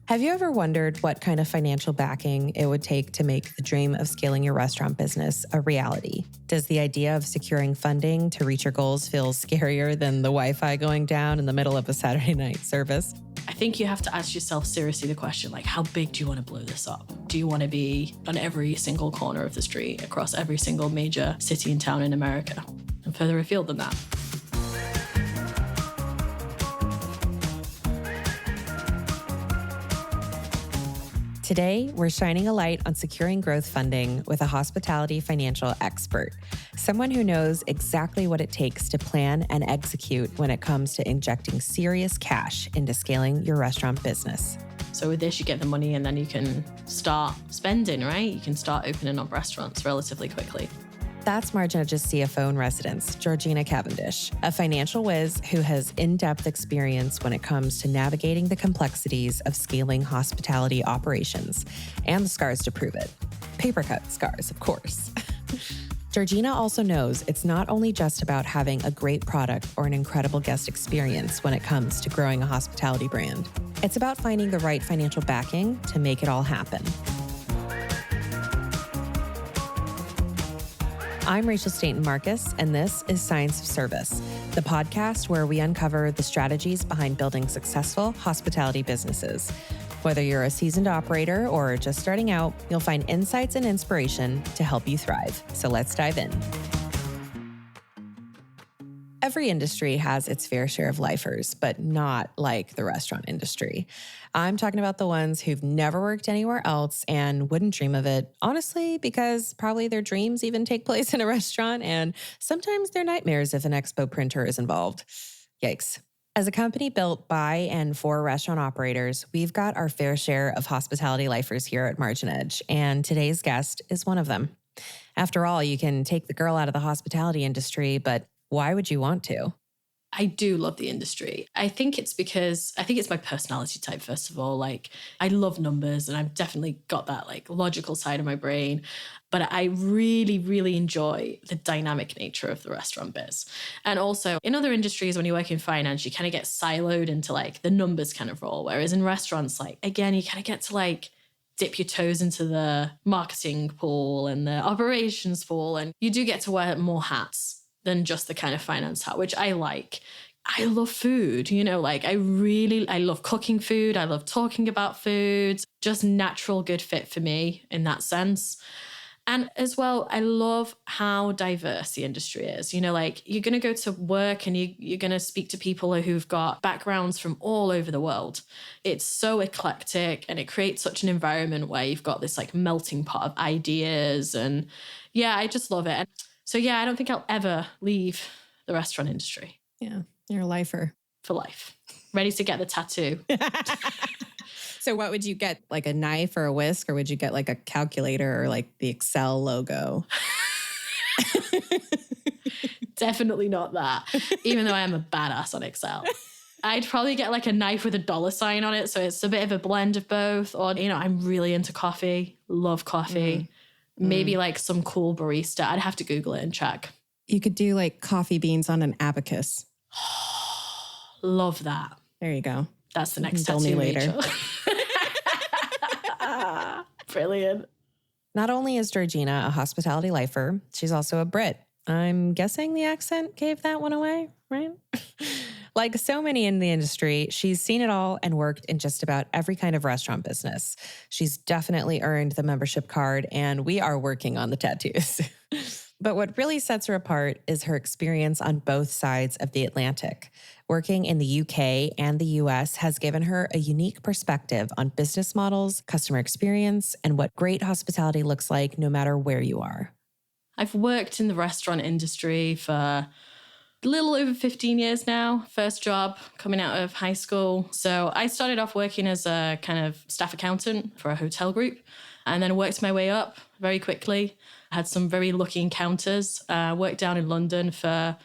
Have you ever wondered what kind of financial backing it would take to make the dream of scaling your restaurant business a reality? Does the idea of securing funding to reach your goals feel scarier than the Wi-Fi going down in the middle of a Saturday night service? I think you have to ask yourself seriously the question, like, how big do you want to blow this up? Do you want to be on every single corner of the street, across every single major city and town in America, and further afield than that? Today, we're shining a light on securing growth funding with a hospitality financial expert, someone who knows exactly what it takes to plan and execute when it comes to injecting serious cash into scaling your restaurant business. So with this, you get the money and then you can start spending, right? You can start opening up restaurants relatively quickly. That's Marginedge's CFO in residence, Georgina Cavendish, a financial whiz who has in-depth experience when it comes to navigating the complexities of scaling hospitality operations and the scars to prove it. Paper cut scars, of course. Georgina also knows it's not only just about having a great product or an incredible guest experience when it comes to growing a hospitality brand. It's about finding the right financial backing to make it all happen. I'm Rachel Stainton Markus, and this is Science of Service, the podcast where we uncover the strategies behind building successful hospitality businesses. Whether you're a seasoned operator or just starting out, you'll find insights and inspiration to help you thrive. So let's dive in. Every industry has its fair share of lifers, but not like the restaurant industry. I'm talking about the ones who've never worked anywhere else and wouldn't dream of it, honestly, because probably their dreams even take place in a restaurant, and sometimes they're nightmares if an expo printer is involved. Yikes. As a company built by and for restaurant operators, we've got our fair share of hospitality lifers here at Margin Edge, and today's guest is one of them. After all, you can take the girl out of the hospitality industry, but why would you want to? I do love the industry. I think it's my personality type, first of all. Like, I love numbers and I've definitely got that like logical side of my brain. But I really, really enjoy the dynamic nature of the restaurant biz. And also in other industries, when you work in finance, you kind of get siloed into like the numbers kind of role. Whereas in restaurants, like, again, you kind of get to like dip your toes into the marketing pool and the operations pool. And you do get to wear more hats than just the kind of finance hat, which I like. I love food, like I love cooking food. I love talking about food, just natural good fit for me in that sense. And as well, I love how diverse the industry is. Like you're going to go to work and you're going to speak to people who've got backgrounds from all over the world. It's so eclectic and it creates such an environment where you've got this like melting pot of ideas. And yeah, I just love it. So yeah, I don't think I'll ever leave the restaurant industry. Yeah, you're a lifer. For life. Ready to get the tattoo. So what would you get, like a knife or a whisk, or would you get like a calculator or like the Excel logo? Definitely not that, even though I am a badass on Excel. I'd probably get like a knife with a $sign on it, so it's a bit of a blend of both. Or, I'm really into coffee, love coffee. Maybe like some cool barista. I'd have to Google it and check. You could do like coffee beans on an abacus. Love that. There you go. That's the next Tell tattoo me later. Brilliant. Not only is Georgina a hospitality lifer, she's also a Brit. I'm guessing the accent gave that one away, right? Like so many in the industry, she's seen it all and worked in just about every kind of restaurant business. She's definitely earned the membership card, and we are working on the tattoos. But what really sets her apart is her experience on both sides of the Atlantic. Working in the UK and the US has given her a unique perspective on business models, customer experience, and what great hospitality looks like no matter where you are. I've worked in the restaurant industry for a little over 15 years now. First job coming out of high school. So I started off working as a kind of staff accountant for a hotel group, and then worked my way up very quickly. I had some very lucky encounters. Worked down in London for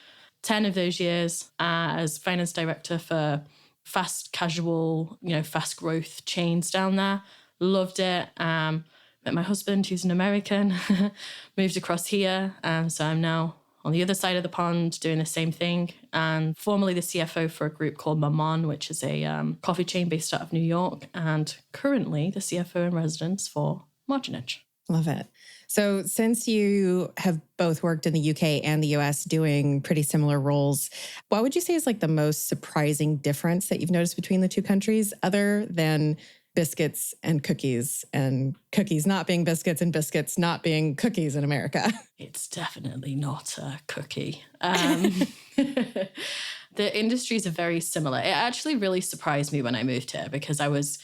10 of those years as finance director for fast casual, fast growth chains down there. Loved it. Met my husband, who's an American, moved across here. So I'm now on the other side of the pond doing the same thing, and formerly the CFO for a group called Maman, which is a coffee chain based out of New York, and currently the CFO in residence for Marginage. Love it. So since you have both worked in the UK and the US doing pretty similar roles, what would you say is like the most surprising difference that you've noticed between the two countries, other than biscuits and cookies not being biscuits and biscuits not being cookies in America? It's definitely not a cookie. The industries are very similar. It actually really surprised me when I moved here because I was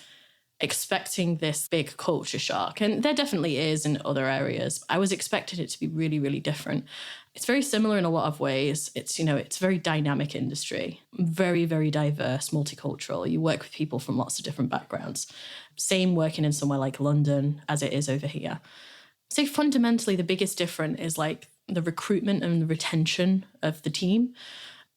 expecting this big culture shock. And there definitely is in other areas. I was expecting it to be really, really different. It's very similar in a lot of ways. It's a very dynamic industry, very, very diverse, multicultural. You work with people from lots of different backgrounds. Same working in somewhere like London as it is over here. So fundamentally, the biggest difference is like the recruitment and the retention of the team.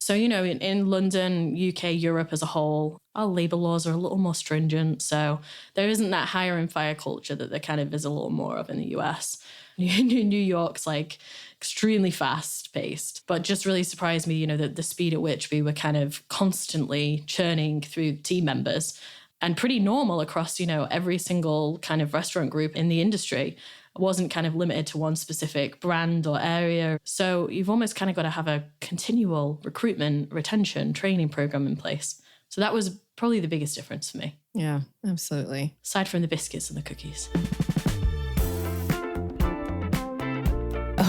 So, in London, UK, Europe as a whole, our labour laws are a little more stringent. So there isn't that hire and fire culture that there kind of is a little more of in the US. New York's like extremely fast paced, but just really surprised me, the speed at which we were kind of constantly churning through team members, and pretty normal across, every single kind of restaurant group in the industry. Wasn't kind of limited to one specific brand or area. So you've almost kind of got to have a continual recruitment, retention, training program in place. So that was probably the biggest difference for me. Yeah, absolutely. Aside from the biscuits and the cookies.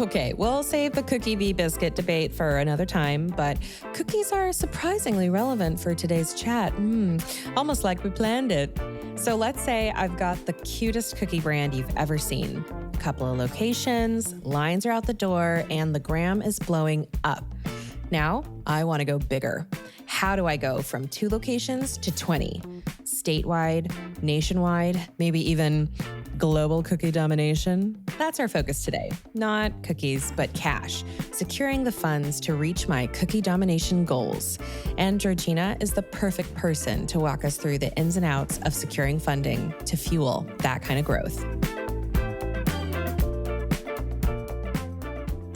Okay, we'll save the cookie v. biscuit debate for another time, but cookies are surprisingly relevant for today's chat. Almost like we planned it. So let's say I've got the cutest cookie brand you've ever seen. A couple of locations, lines are out the door, and the gram is blowing up. Now, I want to go bigger. How do I go from 2 locations to 20? Statewide, nationwide, maybe even global cookie domination? That's our focus today. Not cookies, but cash. Securing the funds to reach my cookie domination goals. And Georgina is the perfect person to walk us through the ins and outs of securing funding to fuel that kind of growth.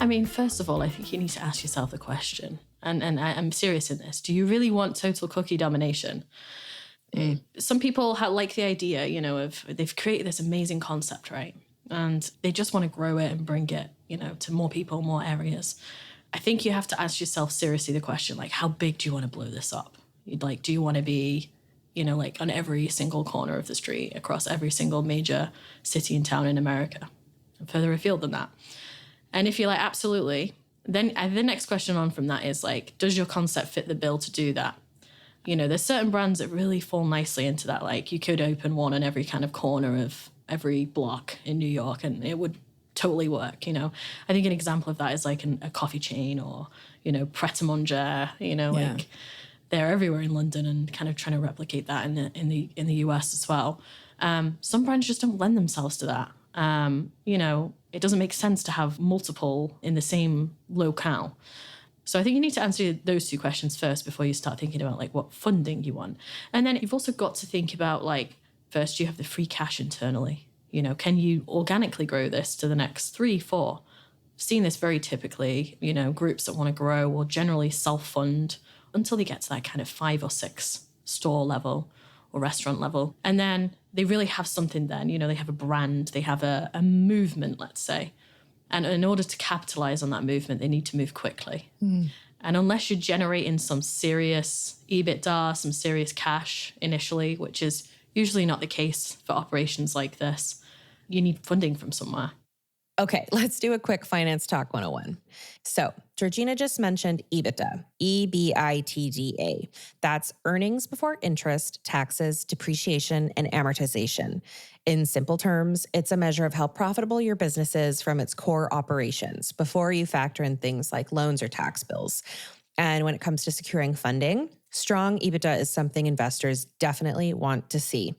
I mean, first of all, I think you need to ask yourself the question, and I'm serious in this. Do you really want total cookie domination? Some people like the idea, of they've created this amazing concept, right? And they just want to grow it and bring it, to more people, more areas. I think you have to ask yourself seriously the question, like, how big do you want to blow this up? Do you want to be, like on every single corner of the street, across every single major city and town in America, and further afield than that? And if you're like, absolutely, then the next question on from that is like, does your concept fit the bill to do that? There's certain brands that really fall nicely into that. Like you could open one in every kind of corner of every block in New York and it would totally work. I think an example of that is like a coffee chain or, Pret-a-Manger, like they're everywhere in London and kind of trying to replicate that in the US as well. Some brands just don't lend themselves to that. It doesn't make sense to have multiple in the same locale. So I think you need to answer those 2 questions first before you start thinking about like what funding you want. And then you've also got to think about like, first, you have the free cash internally. Can you organically grow this to the next 3, 4? I've seen this very typically, groups that want to grow will generally self-fund until they get to that kind of 5 or 6 store level or restaurant level. And then they really have something then, they have a brand, they have a movement, let's say. And in order to capitalize on that movement, they need to move quickly. And unless you're generating some serious EBITDA, some serious cash initially, which is usually not the case for operations like this, you need funding from somewhere. Okay, let's do a quick Finance Talk 101. So, Georgina just mentioned EBITDA, EBITDA. That's earnings before interest, taxes, depreciation, and amortization. In simple terms, it's a measure of how profitable your business is from its core operations before you factor in things like loans or tax bills. And when it comes to securing funding, strong EBITDA is something investors definitely want to see.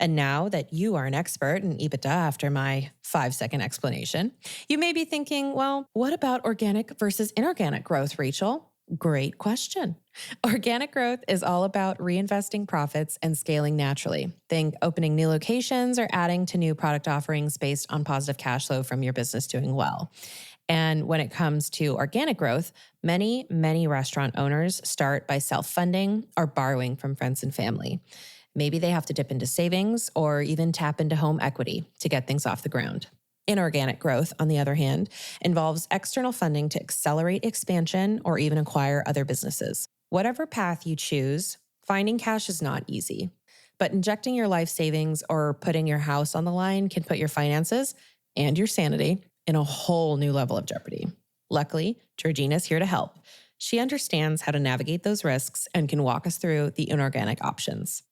And now that you are an expert in EBITDA after my 5-second explanation, you may be thinking, well, what about organic versus inorganic growth, Rachel? Great question. Organic growth is all about reinvesting profits and scaling naturally. Think opening new locations or adding to new product offerings based on positive cash flow from your business doing well. And when it comes to organic growth, many restaurant owners start by self-funding or borrowing from friends and family. Maybe they have to dip into savings or even tap into home equity to get things off the ground. Inorganic growth, on the other hand, involves external funding to accelerate expansion or even acquire other businesses. Whatever path you choose, finding cash is not easy. But injecting your life savings or putting your house on the line can put your finances and your sanity in a whole new level of jeopardy. Luckily, Georgina's here to help. She understands how to navigate those risks and can walk us through the inorganic options.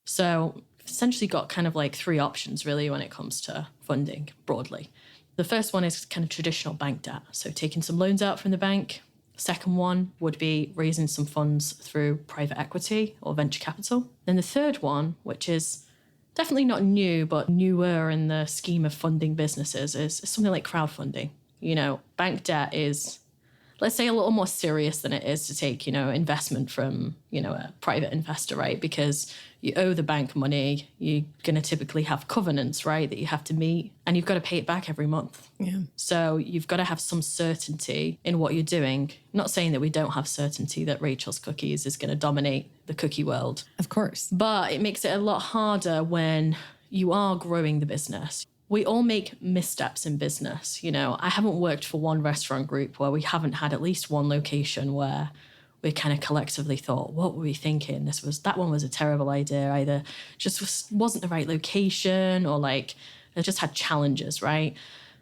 So essentially got kind of like three options really when it comes to funding broadly. The first one is kind of traditional bank debt. So taking some loans out from the bank. Second one would be raising some funds through private equity or venture capital. Then the third one, which is definitely not new, but newer in the scheme of funding businesses, is something like crowdfunding. Bank debt is, let's say, a little more serious than it is to take, investment from, a private investor, right? Because you owe the bank money, you're going to typically have covenants, right, that you have to meet, and you've got to pay it back every month. Yeah. So you've got to have some certainty in what you're doing. Not saying that we don't have certainty that Rachel's Cookies is going to dominate the cookie world. Of course. But it makes it a lot harder when you are growing the business. We all make missteps in business. I haven't worked for one restaurant group where we haven't had at least one location where we kind of collectively thought, what were we thinking? That one was a terrible idea. Either just wasn't the right location or it just had challenges, right?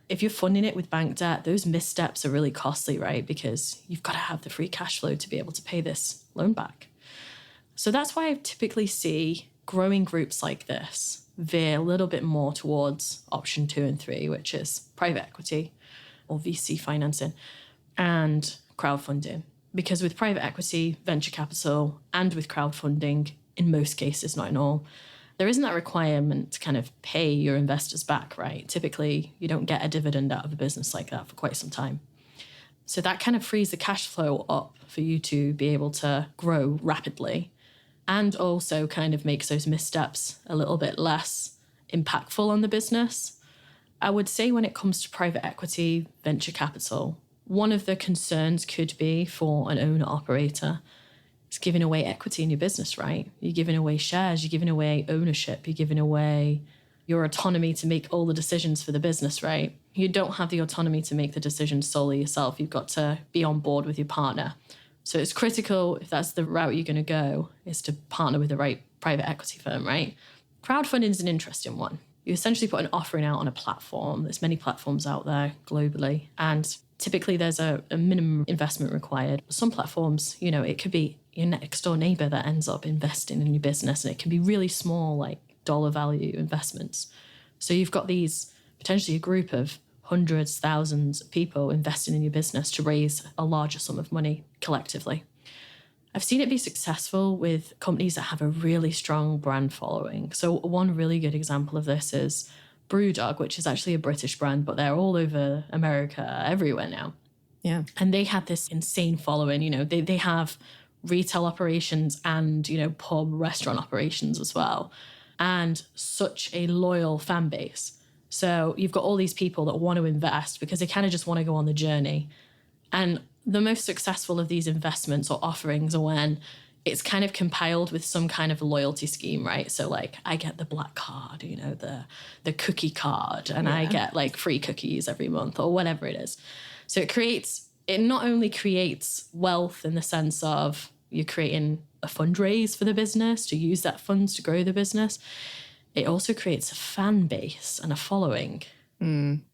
If you're funding it with bank debt, those missteps are really costly, right? Because you've got to have the free cash flow to be able to pay this loan back. So that's why I typically see growing groups like this veer a little bit more towards option 2 and 3, which is private equity or VC financing and crowdfunding. Because with private equity, venture capital, and with crowdfunding, in most cases, not in all, there isn't that requirement to kind of pay your investors back, right? Typically, you don't get a dividend out of a business like that for quite some time. So that kind of frees the cash flow up for you to be able to grow rapidly, and also kind of makes those missteps a little bit less impactful on the business. I would say when it comes to private equity, venture capital, one of the concerns could be for an owner-operator is giving away equity in your business, right? You're giving away shares, you're giving away ownership, you're giving away your autonomy to make all the decisions for the business, right? You don't have the autonomy to make the decisions solely yourself. You've got to be on board with your partner. So it's critical, if that's the route you're going to go, is to partner with the right private equity firm, right? Crowdfunding is an interesting one. You essentially put an offering out on a platform. There's many platforms out there globally, and typically there's a minimum investment required. Some platforms, it could be your next door neighbor that ends up investing in your business, and it can be really small, like dollar value investments. So you've got these potentially a group of hundreds, thousands of people investing in your business to raise a larger sum of money collectively. I've seen it be successful with companies that have a really strong brand following. So one really good example of this is Brewdog, which is actually a British brand, but they're all over America, everywhere now. Yeah. And they had this insane following. They have retail operations and, pub restaurant operations as well. And such a loyal fan base. So you've got all these people that want to invest because they kind of just want to go on the journey. And the most successful of these investments or offerings are when it's kind of compiled with some kind of loyalty scheme, right? So I get the black card, the cookie card, and I get free cookies every month or whatever it is. So it not only creates wealth in the sense of you're creating a fundraise for the business to use that funds to grow the business, it also creates a fan base and a following,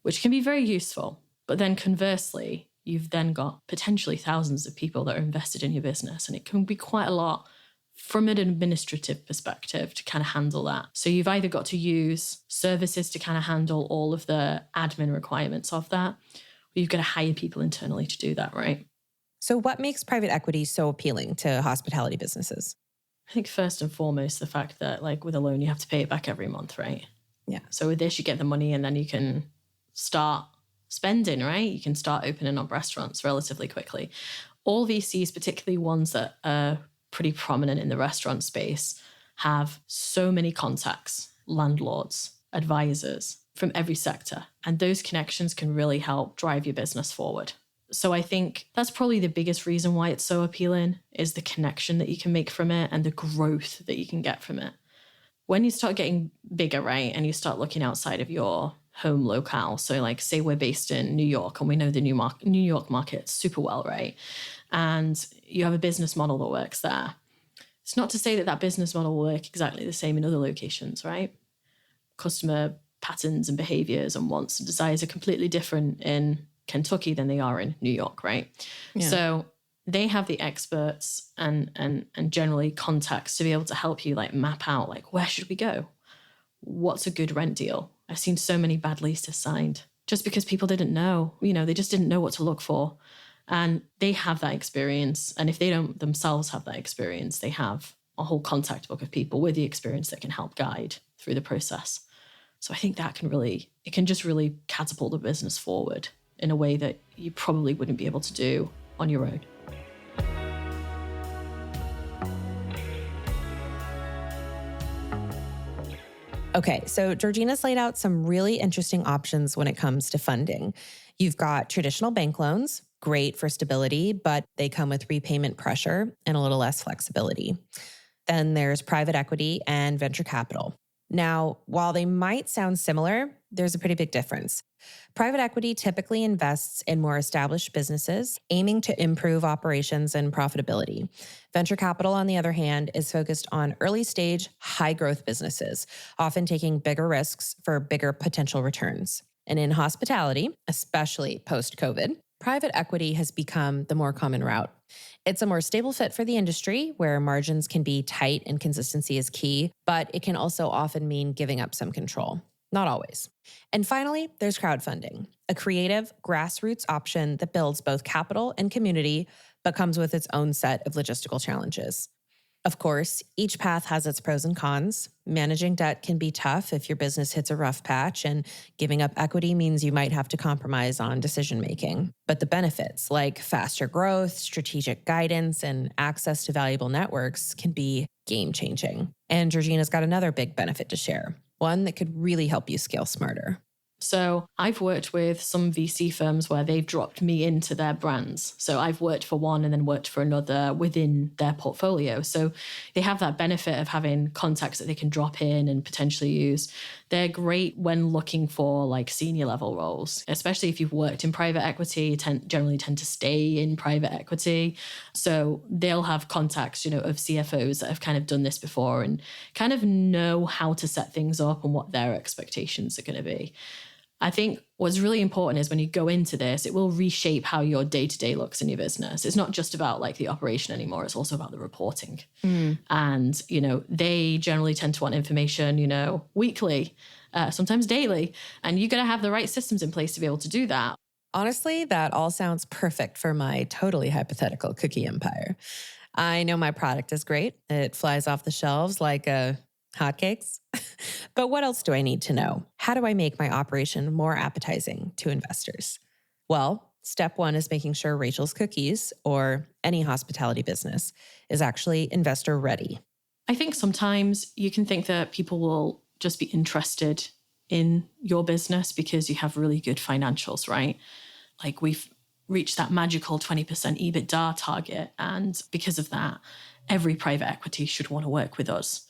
which can be very useful. But then conversely, you've then got potentially thousands of people that are invested in your business. And it can be quite a lot from an administrative perspective to kind of handle that. So you've either got to use services to kind of handle all of the admin requirements of that, or you've got to hire people internally to do that, right? So what makes private equity so appealing to hospitality businesses? I think first and foremost, the fact that with a loan, you have to pay it back every month, right? Yeah. So with this, you get the money and then you can start spending, right? You can start opening up restaurants relatively quickly. All VCs, particularly ones that are pretty prominent in the restaurant space, have so many contacts, landlords, advisors, from every sector. And those connections can really help drive your business forward. So I think that's probably the biggest reason why it's so appealing, is the connection that you can make from it and the growth that you can get from it. When you start getting bigger, right, and you start looking outside of your home locale, so like say we're based in New York and we know the New York market super well, right? And you have a business model that works there. It's not to say that that business model will work exactly the same in other locations, right? Customer patterns and behaviors and wants and desires are completely different in Kentucky than they are in New York, right? Yeah. So they have the experts and generally contacts to be able to help you like map out like, where should we go? What's a good rent deal? I've seen so many bad leases signed just because people didn't know, they just didn't know what to look for. And they have that experience. And if they don't themselves have that experience, they have a whole contact book of people with the experience that can help guide through the process. So I think that it can just really catapult the business forward in a way that you probably wouldn't be able to do on your own. Okay, so Georgina's laid out some really interesting options when it comes to funding. You've got traditional bank loans, great for stability, but they come with repayment pressure and a little less flexibility. Then there's private equity and venture capital. Now, while they might sound similar, there's a pretty big difference. Private equity typically invests in more established businesses, aiming to improve operations and profitability. Venture capital, on the other hand, is focused on early-stage, high-growth businesses, often taking bigger risks for bigger potential returns. And in hospitality, especially post-COVID, private equity has become the more common route. It's a more stable fit for the industry where margins can be tight and consistency is key, but it can also often mean giving up some control. Not always. And finally, there's crowdfunding, a creative, grassroots option that builds both capital and community, but comes with its own set of logistical challenges. Of course, each path has its pros and cons. Managing debt can be tough if your business hits a rough patch, and giving up equity means you might have to compromise on decision-making. But the benefits, like faster growth, strategic guidance, and access to valuable networks, can be game-changing. And Georgina's got another big benefit to share, one that could really help you scale smarter. So I've worked with some VC firms where they've dropped me into their brands. So I've worked for one and then worked for another within their portfolio. So they have that benefit of having contacts that they can drop in and potentially use. They're great when looking for like senior level roles, especially if you've worked in private equity, you generally tend to stay in private equity. So they'll have contacts, of CFOs that have kind of done this before and kind of know how to set things up and what their expectations are going to be. I think what's really important is when you go into this, it will reshape how your day-to-day looks in your business. It's not just about like the operation anymore. It's also about the reporting. And, they generally tend to want information, weekly, sometimes daily. And you got to have the right systems in place to be able to do that. Honestly, that all sounds perfect for my totally hypothetical cookie empire. I know my product is great. It flies off the shelves like hotcakes. But what else do I need to know? How do I make my operation more appetizing to investors? Well, step one is making sure Rachel's Cookies, or any hospitality business, is actually investor ready. I think sometimes you can think that people will just be interested in your business because you have really good financials, right? Like we've reached that magical 20% EBITDA target. And because of that, every private equity should want to work with us.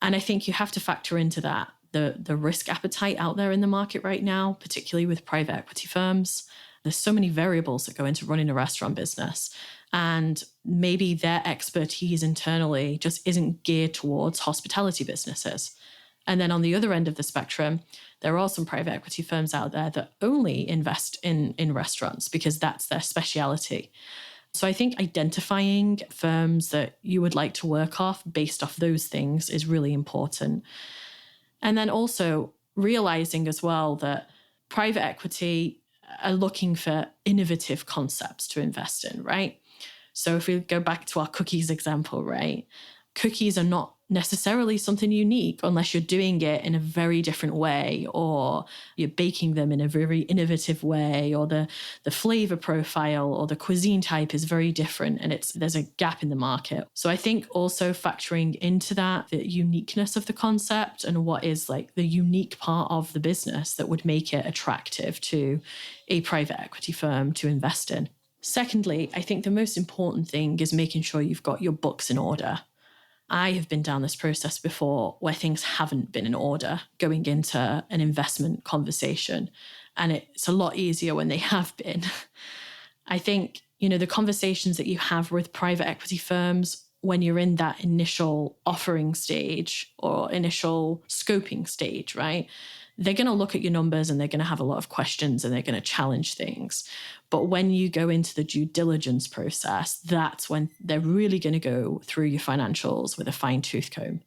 And I think you have to factor into that the risk appetite out there in the market right now, particularly with private equity firms. There's so many variables that go into running a restaurant business. And maybe their expertise internally just isn't geared towards hospitality businesses. And then on the other end of the spectrum, there are some private equity firms out there that only invest in restaurants because that's their speciality. So I think identifying firms that you would like to work off based off those things is really important. And then also realizing as well that private equity are looking for innovative concepts to invest in, right? So if we go back to our cookies example, right? cookies are not necessarily something unique unless you're doing it in a very different way, or you're baking them in a very innovative way, or the flavor profile or the cuisine type is very different and there's a gap in the market. So I think also factoring into that, the uniqueness of the concept and what is like the unique part of the business that would make it attractive to a private equity firm to invest in. Secondly, I think the most important thing is making sure you've got your books in order. I have been down this process before where things haven't been in order going into an investment conversation. And it's a lot easier when they have been. I think, the conversations that you have with private equity firms when you're in that initial offering stage or initial scoping stage, right? They're going to look at your numbers and they're going to have a lot of questions and they're going to challenge things. But when you go into the due diligence process, that's when they're really going to go through your financials with a fine-tooth comb.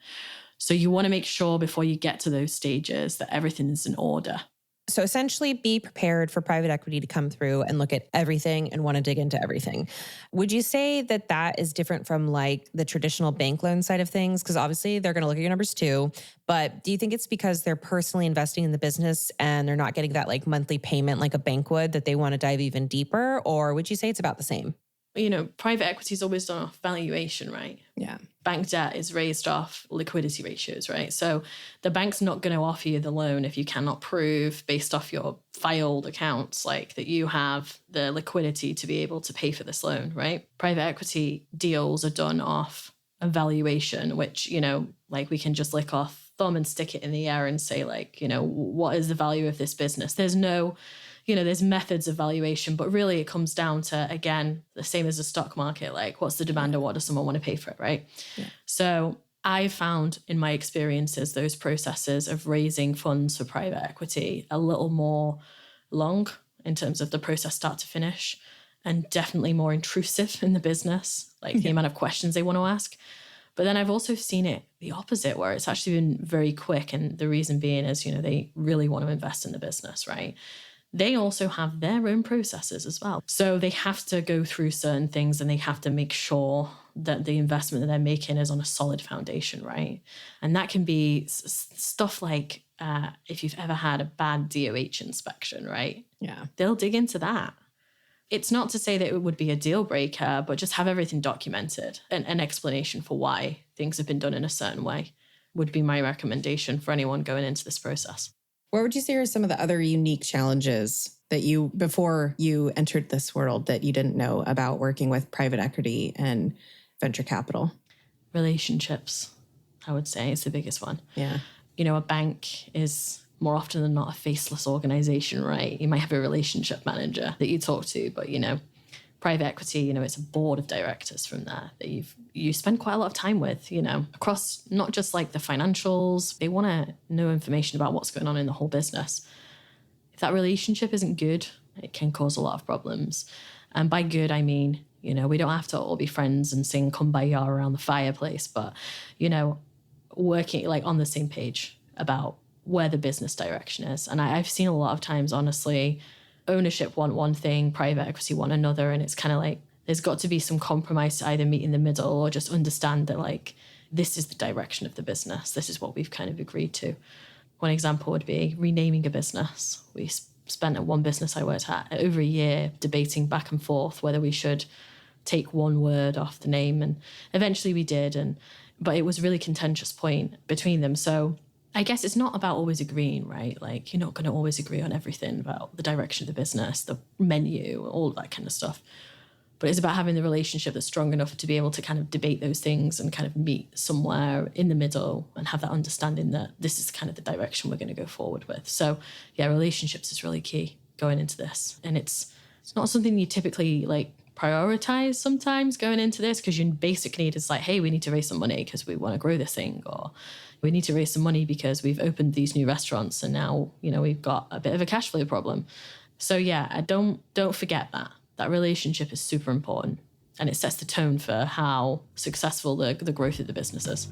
So you want to make sure before you get to those stages that everything is in order. So essentially be prepared for private equity to come through and look at everything and want to dig into everything. Would you say that that is different from like the traditional bank loan side of things? Because obviously they're going to look at your numbers too. But do you think it's because they're personally investing in the business and they're not getting that like monthly payment like a bank would, that they want to dive even deeper? Or would you say it's about the same? Private equity is always done off valuation, right? Yeah. Bank debt is raised off liquidity ratios, right? So the bank's not going to offer you the loan if you cannot prove based off your filed accounts, like that you have the liquidity to be able to pay for this loan, right? Private equity deals are done off a valuation, which, like we can just lick our thumb and stick it in the air and say like, what is the value of this business? There's no... there's methods of valuation, but really it comes down to, again, the same as the stock market, like what's the demand or what does someone want to pay for it, right? Yeah. So I've found in my experiences, those processes of raising funds for private equity a little more long in terms of the process start to finish, and definitely more intrusive in the business, like the amount of questions they want to ask. But then I've also seen it the opposite, where it's actually been very quick. And the reason being is, they really want to invest in the business, right? They also have their own processes as well. So they have to go through certain things and they have to make sure that the investment that they're making is on a solid foundation, right? And that can be stuff like if you've ever had a bad DOH inspection, right? Yeah. They'll dig into that. It's not to say that it would be a deal breaker, but just have everything documented and an explanation for why things have been done in a certain way would be my recommendation for anyone going into this process. What would you say are some of the other unique challenges that before you entered this world, that you didn't know about working with private equity and venture capital? Relationships, I would say, is the biggest one. Yeah. A bank is more often than not a faceless organization, right? You might have a relationship manager that you talk to, but, private equity, it's a board of directors from there that you spend quite a lot of time with, across not just like the financials. They want to know information about what's going on in the whole business. If that relationship isn't good, it can cause a lot of problems. And by good, I mean, we don't have to all be friends and sing Kumbaya around the fireplace, but, working like on the same page about where the business direction is. And I've seen a lot of times, honestly, ownership want one thing, private equity want another. And it's kind of like, there's got to be some compromise to either meet in the middle or just understand that like, this is the direction of the business. This is what we've kind of agreed to. One example would be renaming a business. We spent at one business I worked at over a year debating back and forth whether we should take one word off the name. And eventually we did. But it was a really contentious point between them. So I guess it's not about always agreeing, right? Like, you're not going to always agree on everything about the direction of the business, the menu, all that kind of stuff. But it's about having the relationship that's strong enough to be able to kind of debate those things and kind of meet somewhere in the middle and have that understanding that this is kind of the direction we're going to go forward with. So, yeah, relationships is really key going into this. And it's not something you typically like prioritize sometimes going into this, because your basic need is like, hey, we need to raise some money because we want to grow this thing, or we need to raise some money because we've opened these new restaurants and now, we've got a bit of a cash flow problem. So yeah, don't forget that. That relationship is super important, and it sets the tone for how successful the growth of the business is.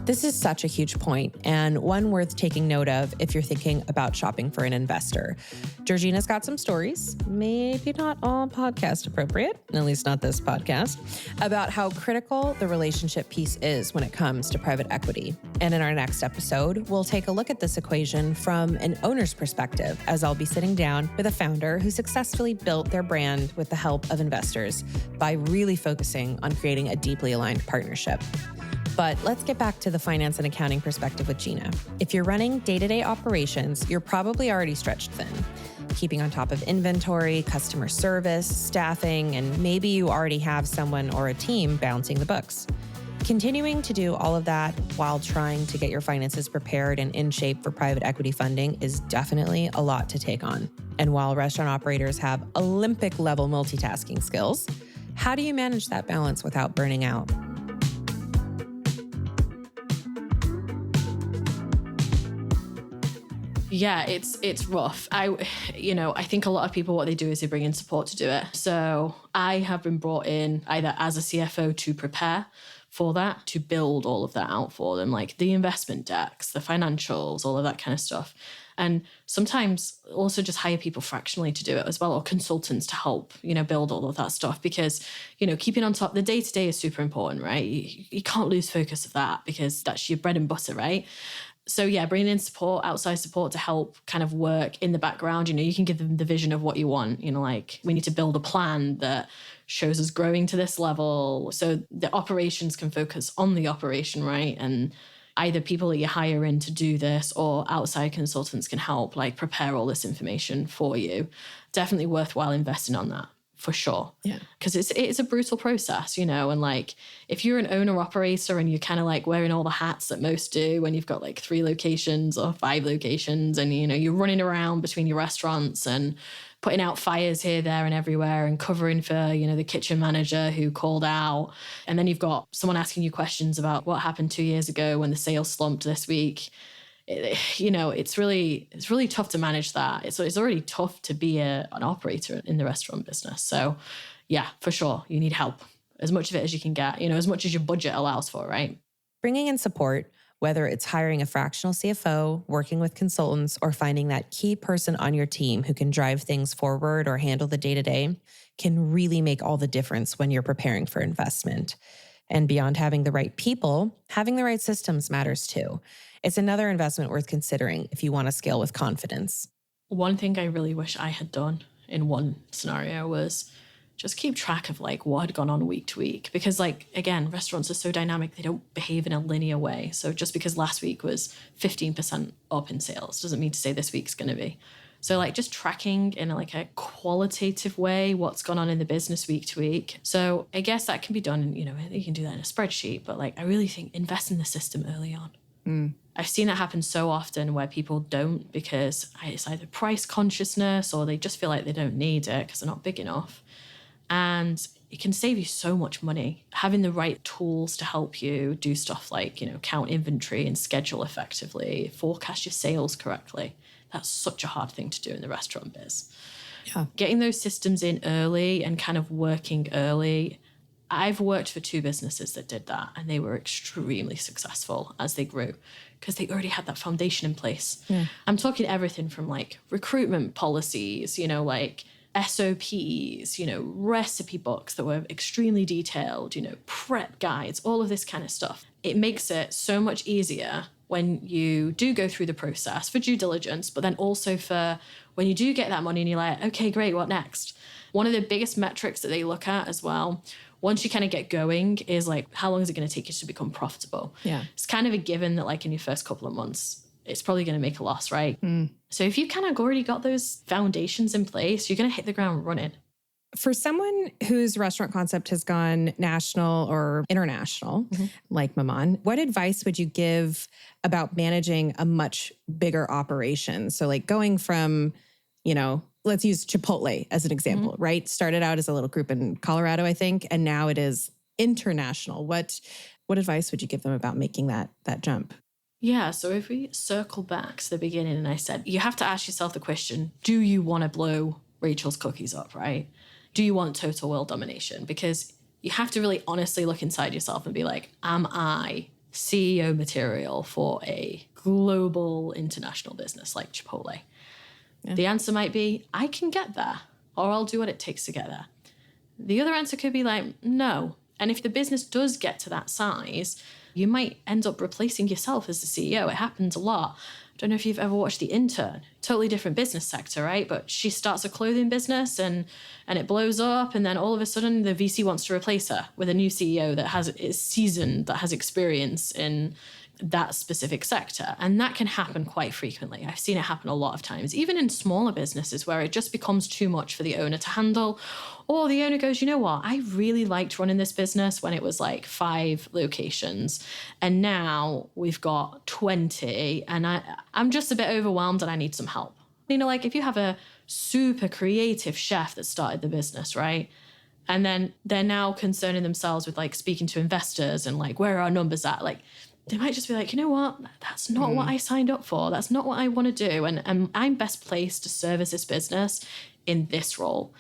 This is such a huge point and one worth taking note of if you're thinking about shopping for an investor. Georgina's got some stories, maybe not all podcast appropriate, at least not this podcast, about how critical the relationship piece is when it comes to private equity. And in our next episode, we'll take a look at this equation from an owner's perspective, as I'll be sitting down with a founder who successfully built their brand with the help of investors by really focusing on creating a deeply aligned partnership. But let's get back to the finance and accounting perspective with Gina. If you're running day-to-day operations, you're probably already stretched thin, keeping on top of inventory, customer service, staffing, and maybe you already have someone or a team balancing the books. Continuing to do all of that while trying to get your finances prepared and in shape for private equity funding is definitely a lot to take on. And while restaurant operators have Olympic-level multitasking skills, how do you manage that balance without burning out? Yeah, it's rough. I think a lot of people, what they do is they bring in support to do it. So I have been brought in either as a CFO to prepare for that, to build all of that out for them, like the investment decks, the financials, all of that kind of stuff. And sometimes also just hire people fractionally to do it as well, or consultants to help, build all of that stuff. Because, keeping on top, the day-to-day is super important, right? You can't lose focus of that because that's your bread and butter, right? So yeah, bringing in support, outside support to help kind of work in the background. You can give them the vision of what you want. Like we need to build a plan that shows us growing to this level. So the operations can focus on the operation, right? And either people that you hire in to do this or outside consultants can help like prepare all this information for you. Definitely worthwhile investing on that. For sure. Yeah. Because it's a brutal process, and like if you're an owner operator and you're kind of like wearing all the hats that most do when you've got like 3 locations or 5 locations and, you're running around between your restaurants and putting out fires here, there and everywhere and covering for, the kitchen manager who called out. And then you've got someone asking you questions about what happened 2 years ago when the sales slumped this week. It's really tough to manage that. It's already tough to be an operator in the restaurant business. So yeah, for sure. You need help, as much of it as you can get, as much as your budget allows for, right? Bringing in support, whether it's hiring a fractional CFO, working with consultants, or finding that key person on your team who can drive things forward or handle the day-to-day, can really make all the difference when you're preparing for investment. And beyond having the right people, having the right systems matters too. It's another investment worth considering if you want to scale with confidence. One thing I really wish I had done in one scenario was just keep track of like what had gone on week to week. Because like, again, restaurants are so dynamic, they don't behave in a linear way. So just because last week was 15% up in sales doesn't mean to say this week's going to be. So like just tracking in like a qualitative way what's gone on in the business week to week. So I guess that can be done, you can do that in a spreadsheet, but like I really think invest in the system early on. I've seen that happen so often where people don't because it's either price consciousness or they just feel like they don't need it because they're not big enough. And it can save you so much money. Having the right tools to help you do stuff like, count inventory and schedule effectively, forecast your sales correctly. That's such a hard thing to do in the restaurant biz. Yeah. Getting those systems in early and kind of working early. I've worked for 2 businesses that did that, and they were extremely successful as they grew because they already had that foundation in place. Yeah. I'm talking everything from like recruitment policies, like SOPs, recipe books that were extremely detailed, prep guides, all of this kind of stuff. It makes it so much easier when you do go through the process for due diligence, but then also for when you do get that money and you're like, okay, great, what next? One of the biggest metrics that they look at as well, once you kind of get going, is like, how long is it going to take you to become profitable? Yeah. It's kind of a given that like in your first couple of months, it's probably going to make a loss, right? So if you kind of already got those foundations in place, you're going to hit the ground running. For someone whose restaurant concept has gone national or international, like Maman, what advice would you give about managing a much bigger operation? So like going from, let's use Chipotle as an example, right? Started out as a little group in Colorado, I think, and now it is international. What advice would you give them about making that jump? Yeah, so if we circle back to the beginning and I said, you have to ask yourself the question, do you want to blow Rachel's cookies up, right? Do you want total world domination? Because you have to really honestly look inside yourself and be like, am I CEO material for a global international business like Chipotle? Yeah. The answer might be, I can get there, or I'll do what it takes to get there. The other answer could be like, no. And if the business does get to that size, you might end up replacing yourself as the CEO. It happens a lot. I don't know if you've ever watched The Intern. Totally different business sector, right? But she starts a clothing business and it blows up. And then all of a sudden, the VC wants to replace her with a new CEO that is seasoned, that has experience in that specific sector. And that can happen quite frequently. I've seen it happen a lot of times, even in smaller businesses where it just becomes too much for the owner to handle. Or the owner goes, you know what, I really liked running this business when it was like 5 locations. And now we've got 20 and I'm just a bit overwhelmed and I need some help. You know, like if you have a super creative chef that started the business, right? And then they're now concerning themselves with like speaking to investors and like, where are our numbers at? Like, they might just be like, you know what, that's not what I signed up for. That's not what I want to do. And I'm best placed to service this business in this role.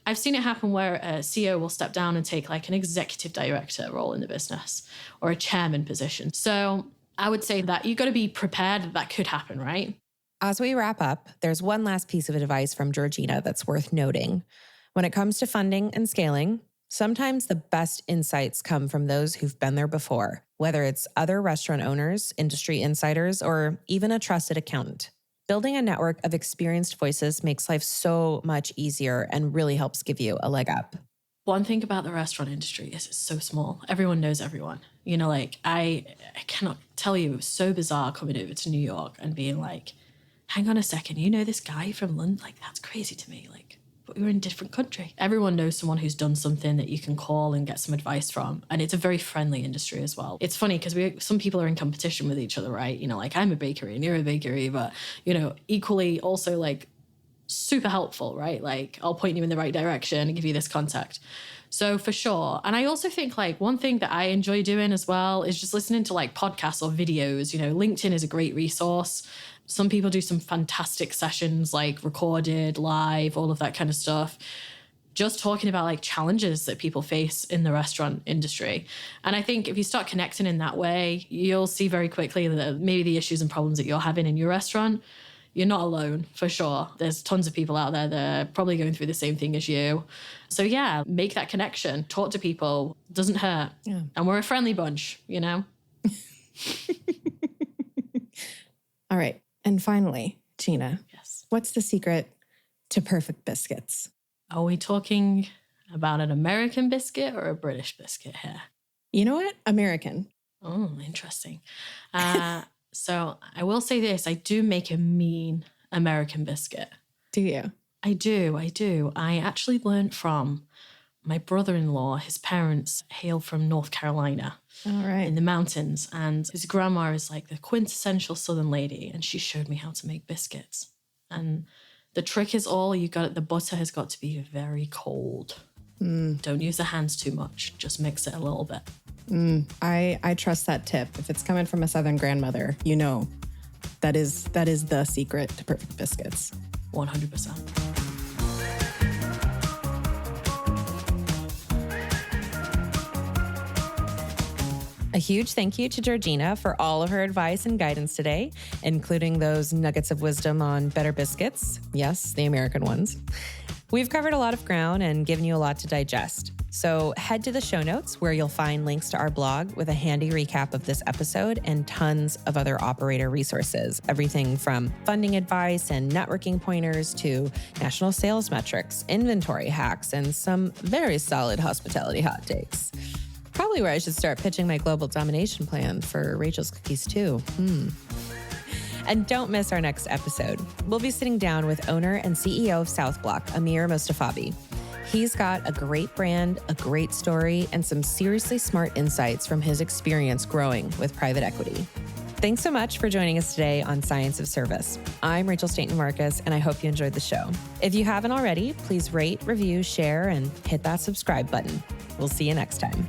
I've seen it happen where a CEO will step down and take like an executive director role in the business or a chairman position. So I would say that you've got to be prepared that could happen, right? As we wrap up, there's one last piece of advice from Georgina that's worth noting. When it comes to funding and scaling, sometimes the best insights come from those who've been there before, whether it's other restaurant owners, industry insiders, or even a trusted accountant. Building a network of experienced voices makes life so much easier and really helps give you a leg up. One thing about the restaurant industry is it's so small. Everyone knows everyone. You know, like I cannot tell you, it was so bizarre coming over to New York and being like, hang on a second, you know this guy from London? Like, that's crazy to me. Like, but we were in a different country. Everyone knows someone who's done something that you can call and get some advice from. And it's a very friendly industry as well. It's funny because some people are in competition with each other, right? You know, like I'm a bakery and you're a bakery, but, you know, equally also like super helpful, right? Like I'll point you in the right direction and give you this contact. So for sure. And I also think like one thing that I enjoy doing as well is just listening to like podcasts or videos. You know, LinkedIn is a great resource. Some people do some fantastic sessions, like recorded, live, all of that kind of stuff. Just talking about like challenges that people face in the restaurant industry. And I think if you start connecting in that way, you'll see very quickly that maybe the issues and problems that you're having in your restaurant, you're not alone, for sure. There's tons of people out there that are probably going through the same thing as you. So yeah, make that connection. Talk to people. It doesn't hurt. Yeah. And we're a friendly bunch, you know? All right. And finally, Gina, yes, what's the secret to perfect biscuits? Are we talking about an American biscuit or a British biscuit here? You know what? American. Oh, interesting. So I will say this. I do make a mean American biscuit. Do you? I do. I actually learned from my brother-in-law. His parents hail from North Carolina. All right. In the mountains. And his grandma is like the quintessential Southern lady. And she showed me how to make biscuits. And the trick is the butter has got to be very cold. Don't use the hands too much. Just mix it a little bit. I trust that tip. If it's coming from a Southern grandmother, you know, that is the secret to perfect biscuits. 100%. A huge thank you to Georgina for all of her advice and guidance today, including those nuggets of wisdom on better biscuits. Yes, the American ones. We've covered a lot of ground and given you a lot to digest. So head to the show notes where you'll find links to our blog with a handy recap of this episode and tons of other operator resources. Everything from funding advice and networking pointers to national sales metrics, inventory hacks, and some very solid hospitality hot takes. Probably where I should start pitching my global domination plan for Rachel's Cookies too. And don't miss our next episode. We'll be sitting down with owner and CEO of South Block, Amir Mostafavi. He's got a great brand, a great story, and some seriously smart insights from his experience growing with private equity. Thanks so much for joining us today on Science of Service. I'm Rachel Stainton Markus, and I hope you enjoyed the show. If you haven't already, please rate, review, share, and hit that subscribe button. We'll see you next time.